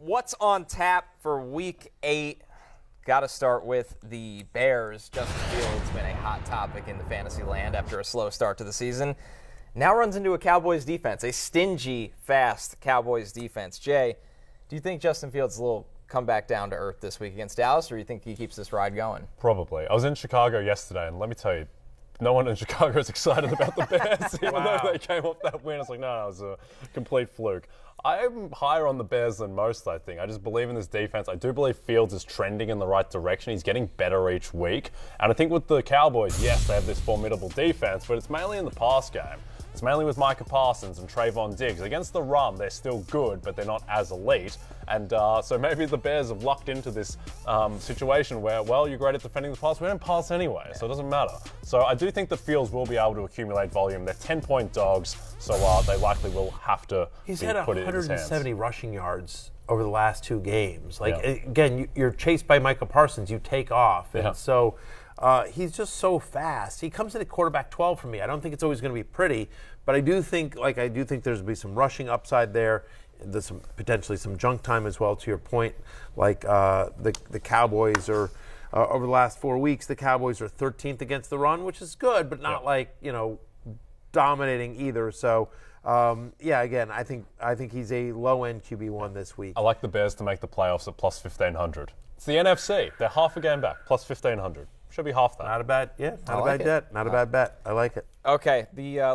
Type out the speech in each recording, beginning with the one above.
what's on tap for Week 8? Got to start with the Bears. Justin Fields been a hot topic in the fantasy land after a slow start to the season. Now runs into a Cowboys defense, a stingy, fast Cowboys defense. Jay, do you think Justin Fields will come back down to earth this week against Dallas, or do you think he keeps this ride going? Probably. I was in Chicago yesterday, and let me tell you, no one in Chicago is excited about the Bears, even though they came off that win. It's like, no, it was a complete fluke. I'm higher on the Bears than most, I think. I just believe in this defense. I do believe Fields is trending in the right direction. He's getting better each week. And I think with the Cowboys, yes, they have this formidable defense, but it's mainly in the pass game. It's mainly with Micah Parsons and Trayvon Diggs. Against the run, they're still good, but they're not as elite. And so maybe the Bears have lucked into this situation where, well, you're great at defending the pass. We don't pass anyway, so it doesn't matter. So I do think the Fields will be able to accumulate volume. They're 10-point dogs, so they likely will have to put it in his hands. He's had 170 rushing yards over the last 2 games. Again, you're chased by Micah Parsons. You take off. And so he's just so fast. He comes in at quarterback 12 for me. I don't think it's always going to be pretty, but I do think there's going to be some rushing upside there. There's potentially some junk time as well, to your point. The Cowboys are, over the last 4 weeks, the Cowboys are 13th against the run, which is good, but not dominating either. So, again, I think he's a low-end QB1 this week. I like the Bears to make the playoffs at plus 1,500. It's the NFC. They're half a game back, plus 1,500. Should be half that. Not a bad bet. I like it. Okay,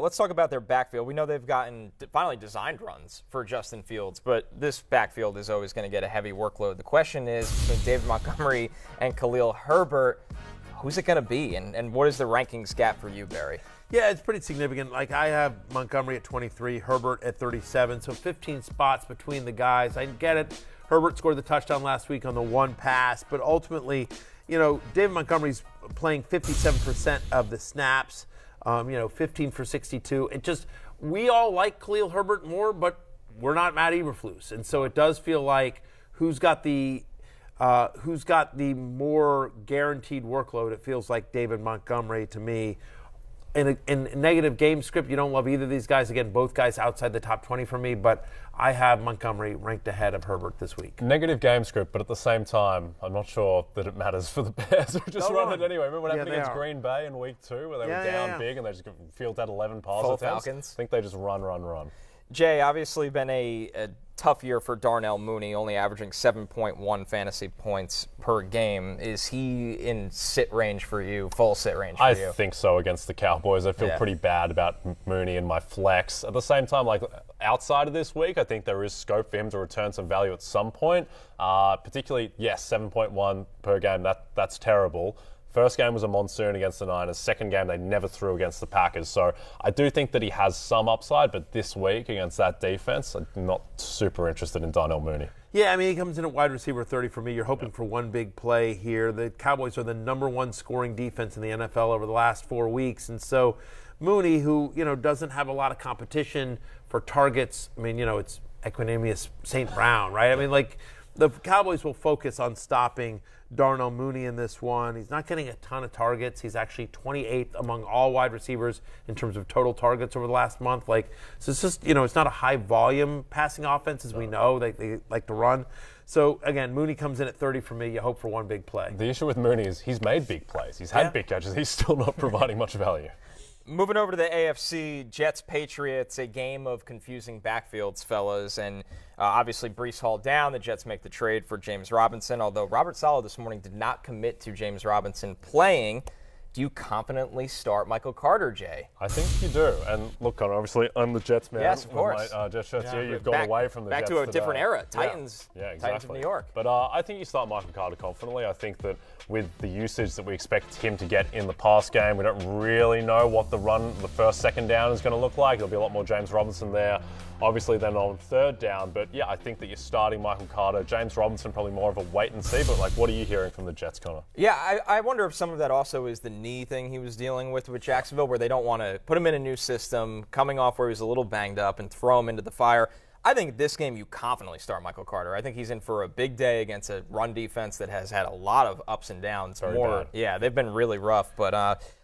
let's talk about their backfield. We know they've gotten finally designed runs for Justin Fields, but this backfield is always going to get a heavy workload. The question is, between David Montgomery and Khalil Herbert, who's it going to be, and what is the rankings gap for you, Barry? Yeah, it's pretty significant. I have Montgomery at 23, Herbert at 37, so 15 spots between the guys. I get it. Herbert scored the touchdown last week on the one pass, but ultimately, David Montgomery's playing 57% of the snaps, 15 for 62. We all like Khalil Herbert more, but we're not Matt Eberflus. And so it does feel like who's got the more guaranteed workload? It feels like David Montgomery to me. In a negative game script, you don't love either of these guys. Again, both guys outside the top 20 for me, but I have Montgomery ranked ahead of Herbert this week. Negative game script, but at the same time, I'm not sure that it matters for the Bears who just run it anyway. Remember what happened against Green Bay in week 2 where they were down big and they just Fields had 11 pass attempts? Falcons. I think they just run. Jay, obviously been a tough year for Darnell Mooney, only averaging 7.1 fantasy points per game. Is he in sit range for you, full sit range for you? I think so against the Cowboys. I feel pretty bad about Mooney and my flex. At the same time, outside of this week, I think there is scope for him to return some value at some point. Particularly, 7.1 per game, that's terrible. First game was a monsoon against the Niners. Second game, they never threw against the Packers. So I do think that he has some upside, but this week against that defense, I'm not super interested in Darnell Mooney. Yeah, he comes in at wide receiver 30 for me. You're hoping for one big play here. The Cowboys are the number 1 scoring defense in the NFL over the last 4 weeks. And so Mooney, who, doesn't have a lot of competition for targets. It's Equanimous St. Brown, right? The Cowboys will focus on stopping Darnell Mooney in this one. He's not getting a ton of targets. He's actually 28th among all wide receivers in terms of total targets over the last month. So it's just, it's not a high volume passing offense, as we know. They like to run. So, again, Mooney comes in at 30 for me. You hope for one big play. The issue with Mooney is he's made big plays. He's had big catches. He's still not providing much value. Moving over to the AFC, Jets, Patriots, a game of confusing backfields, fellas. And obviously, Breece Hall down. The Jets make the trade for James Robinson, although Robert Saleh this morning did not commit to James Robinson playing. Do you confidently start Michael Carter, Jay? I think you do. And look, Connor, obviously, I'm the Jets man. Yes, of course. With my Jets shirts here. You've gone away from the Jets back to a different today. era. Titans. Yeah, exactly. Titans of New York. But I think you start Michael Carter confidently. I think that with the usage that we expect him to get in the pass game, we don't really know what the first, second down is going to look like. There'll be a lot more James Robinson there, obviously, than on third down. But I think that you're starting Michael Carter. James Robinson, probably more of a wait and see. But what are you hearing from the Jets, Connor? Yeah, I wonder if some of that also is the knee thing he was dealing with Jacksonville, where they don't want to put him in a new system, coming off where he was a little banged up, and throw him into the fire. I think this game you confidently start Michael Carter. I think he's in for a big day against a run defense that has had a lot of ups and downs. Very bad. Yeah, they've been really rough. But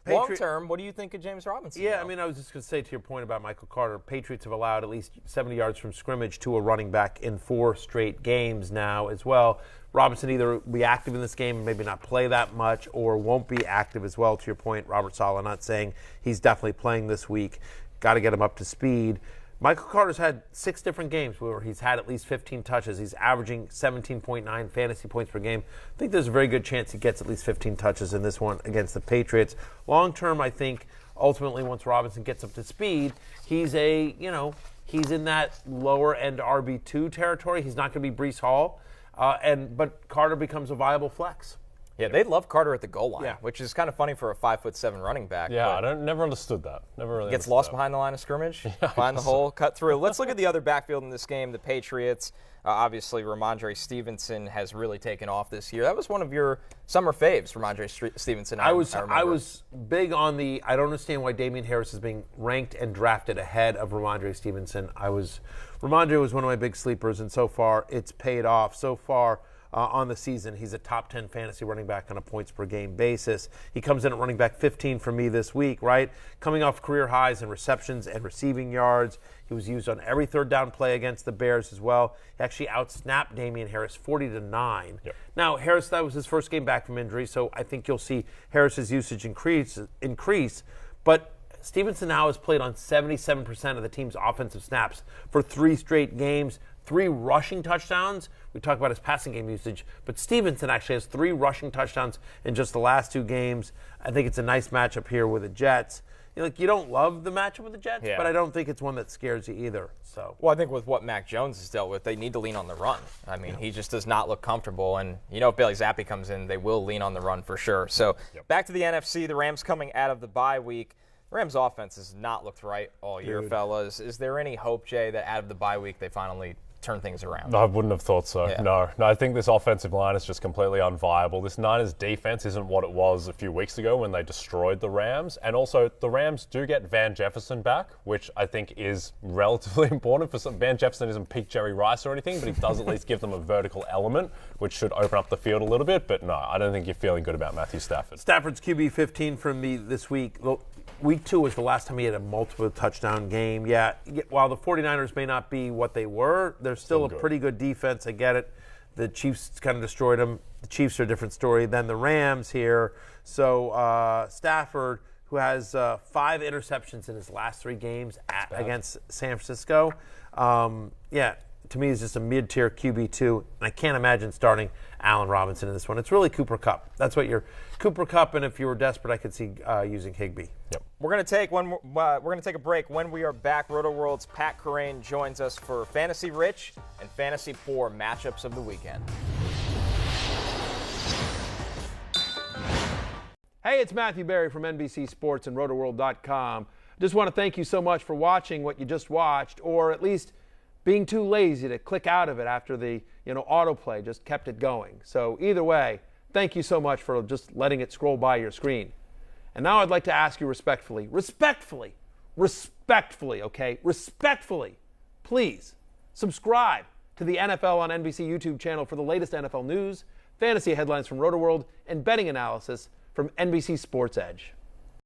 long term, what do you think of James Robinson? Yeah, I mean, I was just going to say to your point about Michael Carter, Patriots have allowed at least 70 yards from scrimmage to a running back in 4 straight games now as well. Robinson either be active in this game and maybe not play that much, or won't be active as well. To your point, Robert Saleh not saying he's definitely playing this week. Got to get him up to speed. Michael Carter's had 6 different games where he's had at least 15 touches. He's averaging 17.9 fantasy points per game. I think there's a very good chance he gets at least 15 touches in this one against the Patriots. Long term, I think ultimately once Robinson gets up to speed, he's in that lower end RB2 territory. He's not going to be Breece Hall, but Carter becomes a viable flex. Yeah, they love Carter at the goal line, which is kind of funny for a 5'7" running back. Yeah, I never understood that. Never really gets lost behind the line of scrimmage, find the hole, cut through. Let's look at the other backfield in this game. The Patriots, obviously, Ramondre Stevenson has really taken off this year. That was one of your summer faves, Ramondre Stevenson. I was big on the. I don't understand why Damian Harris is being ranked and drafted ahead of Ramondre Stevenson. Ramondre was one of my big sleepers, and so far it's paid off. So far. On the season, he's a top 10 fantasy running back on a points per game basis. He comes in at running back 15 for me this week, right? Coming off career highs in receptions and receiving yards. He was used on every third down play against the Bears as well. He actually outsnapped Damian Harris 40-9. Yep. Now, Harris, that was his first game back from injury, so I think you'll see Harris's usage increase. But Stevenson now has played on 77% of the team's offensive snaps for 3 straight games. 3 rushing touchdowns. We talk about his passing game usage, but Stevenson actually has 3 rushing touchdowns in just the last 2 games. I think it's a nice matchup here with the Jets. You don't love the matchup with the Jets, but I don't think it's one that scares you either. So, well, I think with what Mac Jones has dealt with, they need to lean on the run. I mean, he just does not look comfortable, and if Bailey Zappi comes in, they will lean on the run for sure. So, back to the NFC, the Rams coming out of the bye week. The Rams' offense has not looked right all year, fellas. Is there any hope, Jay, that out of the bye week they finally turn things around? No, I wouldn't have thought so. Yeah. No, I think this offensive line is just completely unviable. This Niners defense isn't what it was a few weeks ago when they destroyed the Rams. And also, the Rams do get Van Jefferson back, which I think is relatively important for some. Van Jefferson isn't peak Jerry Rice or anything, but he does at least give them a vertical element, which should open up the field a little bit. But no, I don't think you're feeling good about Matthew Stafford. Stafford's QB 15 from me this week. Week 2 was the last time he had a multiple touchdown game. Yeah, while the 49ers may not be what they were, they're still a pretty good defense. I get it. The Chiefs kind of destroyed them. The Chiefs are a different story than the Rams here. So Stafford, who has 5 interceptions in his last 3 games against San Francisco, to me is just a mid-tier QB2, and I can't imagine starting Allen Robinson in this one. It's really Cooper Kupp. That's what you're Cooper Kupp, and if you were desperate, I could see using Higbee. Yep. We're going to take a break. When we are back, Roto-World's Pat Kerrane joins us for Fantasy Rich and Fantasy Poor matchups of the weekend. Hey, it's Matthew Berry from NBC Sports and RotoWorld.com. Just want to thank you so much for watching what you just watched, or at least being too lazy to click out of it after the autoplay just kept it going. So either way, thank you so much for just letting it scroll by your screen. And now I'd like to ask you respectfully, please subscribe to the NFL on NBC YouTube channel for the latest NFL news, fantasy headlines from RotoWorld, and betting analysis from NBC Sports Edge.